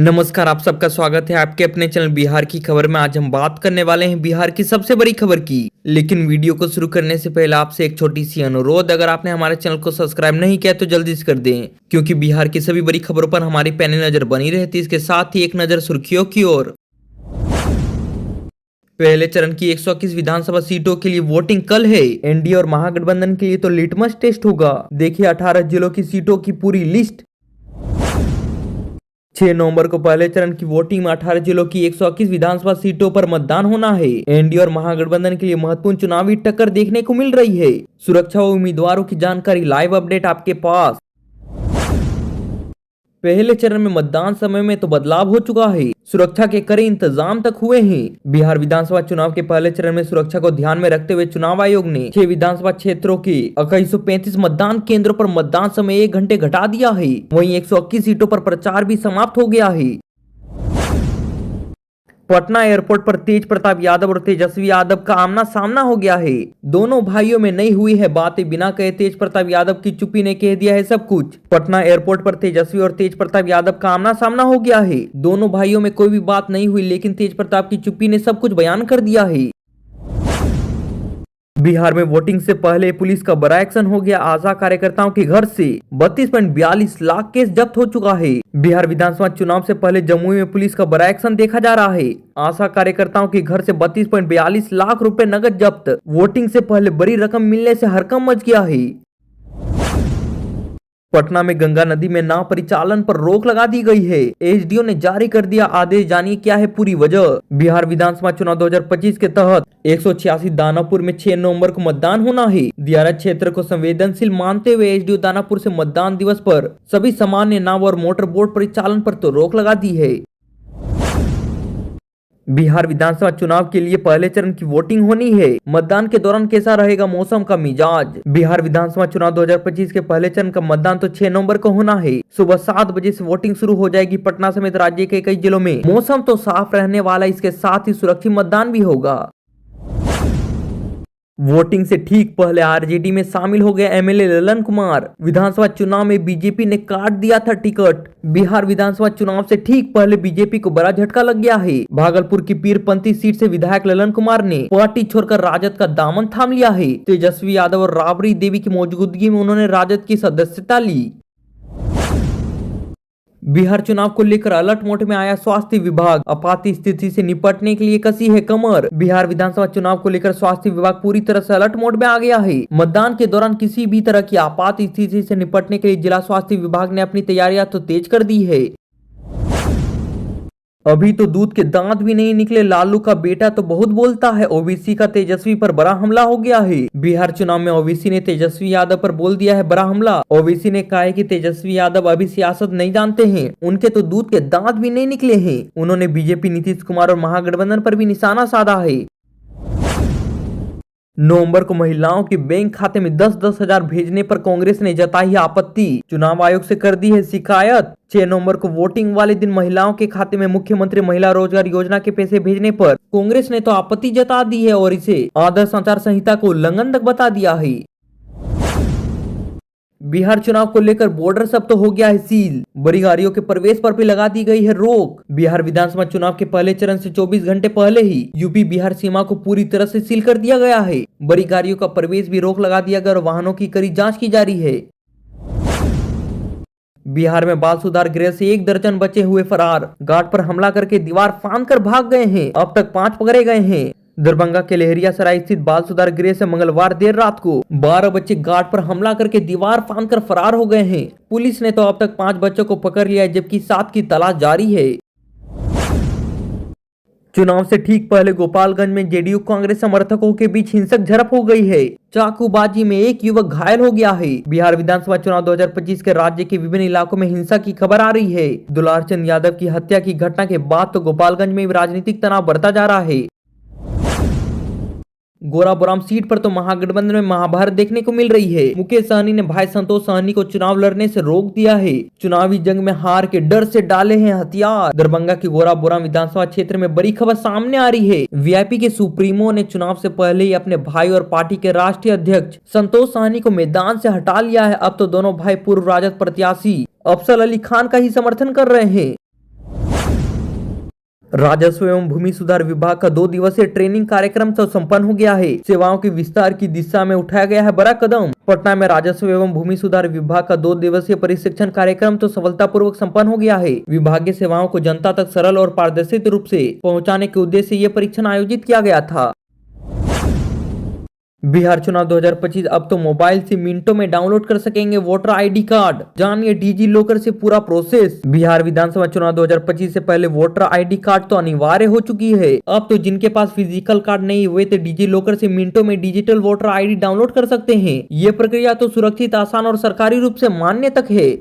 नमस्कार, आप सबका स्वागत है आपके अपने चैनल बिहार की खबर में। आज हम बात करने वाले हैं बिहार की सबसे बड़ी खबर की। लेकिन वीडियो को शुरू करने से पहले आपसे एक छोटी सी अनुरोध, अगर आपने हमारे चैनल को सब्सक्राइब नहीं किया तो जल्दी से कर दें, क्योंकि बिहार की सभी बड़ी खबरों पर हमारी पैनी नजर बनी रहती है। इसके साथ ही एक नजर सुर्खियों की ओर। पहले चरण की 121 विधानसभा सीटों के लिए वोटिंग कल है। एनडीए और महागठबंधन के लिए तो लिटमस टेस्ट होगा। देखिए 18 जिलों की सीटों की पूरी लिस्ट। 6 नवंबर को पहले चरण की वोटिंग में 18 जिलों की 121 विधानसभा सीटों पर मतदान होना है। एनडीए और महागठबंधन के लिए महत्वपूर्ण चुनावी टक्कर देखने को मिल रही है। सुरक्षा व उम्मीदवारों की जानकारी, लाइव अपडेट आपके पास। पहले चरण में मतदान समय में तो बदलाव हो चुका है। सुरक्षा के कड़े इंतजाम तक हुए हैं। बिहार विधानसभा चुनाव के पहले चरण में सुरक्षा को ध्यान में रखते हुए चुनाव आयोग ने 6 विधानसभा क्षेत्रों के 2135 मतदान केंद्रों पर मतदान समय 1 घंटे घटा दिया है। वहीं 121 सीटों पर प्रचार भी समाप्त हो गया है। पटना एयरपोर्ट पर तेज प्रताप यादव और तेजस्वी यादव का आमना सामना हो गया है। दोनों भाइयों में नहीं हुई है बातें, बिना कहे तेज प्रताप यादव की चुप्पी ने कह दिया है सब कुछ। पटना एयरपोर्ट पर तेजस्वी और तेज प्रताप यादव का आमना सामना हो गया है। दोनों भाइयों में कोई भी बात नहीं हुई, लेकिन तेज प्रताप की चुप्पी ने सब कुछ बयान कर दिया है। बिहार में वोटिंग से पहले पुलिस का बड़ा एक्शन हो गया। आशा कार्यकर्ताओं के घर से 32.42 लाख केस जब्त हो चुका है। बिहार विधानसभा चुनाव से पहले जमुई में पुलिस का बड़ा एक्शन देखा जा रहा है। आशा कार्यकर्ताओं के घर से 32.42 लाख रुपए नगद जब्त। वोटिंग से पहले बड़ी रकम मिलने से हड़कंप मच गया है। पटना में गंगा नदी में नाव परिचालन पर रोक लगा दी गई है। एसडीओ ने जारी कर दिया आदेश, जानिए क्या है पूरी वजह। बिहार विधानसभा चुनाव 2025 के तहत 186 दानापुर में 6 नवंबर को मतदान होना है। दियारा क्षेत्र को संवेदनशील मानते हुए एसडीओ दानापुर से मतदान दिवस पर सभी सामान्य नाव और मोटर बोट परिचालन पर तो रोक लगा दी है। बिहार विधानसभा चुनाव के लिए पहले चरण की वोटिंग होनी है। मतदान के दौरान कैसा रहेगा मौसम का मिजाज। बिहार विधानसभा चुनाव 2025 के पहले चरण का मतदान तो 6 नवंबर को होना है। सुबह 7 बजे से वोटिंग शुरू हो जाएगी। पटना समेत राज्य के कई जिलों में मौसम तो साफ रहने वाला, इसके साथ ही सुरक्षित मतदान भी होगा। वोटिंग से ठीक पहले आरजेडी में शामिल हो गए एमएलए ललन कुमार। विधानसभा चुनाव में बीजेपी ने काट दिया था टिकट। बिहार विधानसभा चुनाव से ठीक पहले बीजेपी को बड़ा झटका लग गया है। भागलपुर की पीरपंथी सीट से विधायक ललन कुमार ने पार्टी छोड़कर राजद का दामन थाम लिया है। तेजस्वी यादव और राबड़ी देवी की मौजूदगी में उन्होंने राजद की सदस्यता ली। बिहार चुनाव को लेकर अलर्ट मोड में आया स्वास्थ्य विभाग। आपात स्थिति से निपटने के लिए कसी है कमर। बिहार विधानसभा चुनाव को लेकर स्वास्थ्य विभाग पूरी तरह से अलर्ट मोड में आ गया है। मतदान के दौरान किसी भी तरह की आपात स्थिति से निपटने के लिए जिला स्वास्थ्य विभाग ने अपनी तैयारियां तो तेज कर दी है। अभी तो दूध के दांत भी नहीं निकले, लालू का बेटा तो बहुत बोलता है। ओबीसी का तेजस्वी पर बड़ा हमला हो गया है। बिहार चुनाव में ओबीसी ने तेजस्वी यादव पर बोल दिया है बड़ा हमला। ओबीसी ने कहा है कि तेजस्वी यादव अभी सियासत नहीं जानते हैं, उनके तो दूध के दांत भी नहीं निकले हैं। उन्होंने बीजेपी, नीतीश कुमार और महागठबंधन पर भी निशाना साधा है। नवंबर को महिलाओं के बैंक खाते में 10-10 हजार भेजने पर कांग्रेस ने जताई आपत्ति। चुनाव आयोग से कर दी है शिकायत। 6 नवंबर को वोटिंग वाले दिन महिलाओं के खाते में मुख्यमंत्री महिला रोजगार योजना के पैसे भेजने पर कांग्रेस ने तो आपत्ति जता दी है और इसे आदर्श आचार संहिता को उल्लंघन तक बता दिया है। बिहार चुनाव को लेकर बॉर्डर सब तो हो गया है सील। बड़ी गाड़ियों के प्रवेश पर भी लगा दी गई है रोक। बिहार विधानसभा चुनाव के पहले चरण से 24 घंटे पहले ही यूपी बिहार सीमा को पूरी तरह से सील कर दिया गया है। बड़ी गाड़ियों का प्रवेश भी रोक लगा दिया गया और वाहनों की कड़ी जांच की जा रही है। बिहार में बाल सुधार गृह से 1 दर्जन बचे हुए फरार। गार्ड पर हमला करके दीवार फांद कर भाग गए हैं। अब तक 5 पकड़े गए हैं। दरभंगा के लहरियासराय स्थित बाल सुधार गृह से मंगलवार देर रात को 12 बच्चे गार्ड पर हमला करके दीवार फांदकर फरार हो गए हैं। पुलिस ने तो अब तक 5 बच्चों को पकड़ लिया है, जबकि 7 की तलाश जारी है। चुनाव से ठीक पहले गोपालगंज में जेडीयू कांग्रेस समर्थकों के बीच हिंसक झड़प हो गई है। चाकूबाजी में एक युवक घायल हो गया है। बिहार विधानसभा चुनाव 2025 के राज्य के विभिन्न इलाकों में हिंसा की खबर आ रही है। दुलारचंद यादव की हत्या की घटना के बाद तो गोपालगंज में राजनीतिक तनाव बढ़ता जा रहा है। गोराबोराम सीट पर तो महागठबंधन में महाभारत देखने को मिल रही है। मुकेश सहनी ने भाई संतोष सहनी को चुनाव लड़ने से रोक दिया है। चुनावी जंग में हार के डर से डाले हैं हथियार। दरभंगा की गोराबोराम विधानसभा क्षेत्र में बड़ी खबर सामने आ रही है। वीआईपी के सुप्रीमो ने चुनाव से पहले ही अपने भाई और पार्टी के राष्ट्रीय अध्यक्ष संतोष सहनी को मैदान से हटा लिया है। अब तो दोनों भाई पूर्व राजद प्रत्याशी अफजल अली खान का ही समर्थन कर रहे हैं। राजस्व एवं भूमि सुधार विभाग का 2 दिवसीय ट्रेनिंग कार्यक्रम संपन्न हो गया है। सेवाओं के विस्तार की दिशा में उठाया गया है बड़ा कदम। पटना में राजस्व एवं भूमि सुधार विभाग का 2 दिवसीय प्रशिक्षण कार्यक्रम सफलतापूर्वक संपन्न हो गया है। विभागीय सेवाओं को जनता तक सरल और पारदर्शी रूप से पहुंचाने के उद्देश्य से ये परीक्षण आयोजित किया गया था। बिहार चुनाव 2025 अब तो मोबाइल से मिनटों में डाउनलोड कर सकेंगे वोटर आईडी कार्ड। जानिए डिजी लॉकर से पूरा प्रोसेस। बिहार विधानसभा चुनाव 2025 से पहले वोटर आईडी कार्ड तो अनिवार्य हो चुकी है। अब तो जिनके पास फिजिकल कार्ड नहीं हुए तो डिजी लॉकर से मिनटों में डिजिटल वोटर आईडी डाउनलोड कर सकते हैं। ये प्रक्रिया तो सुरक्षित, आसान और सरकारी रूप से मान्य तक है।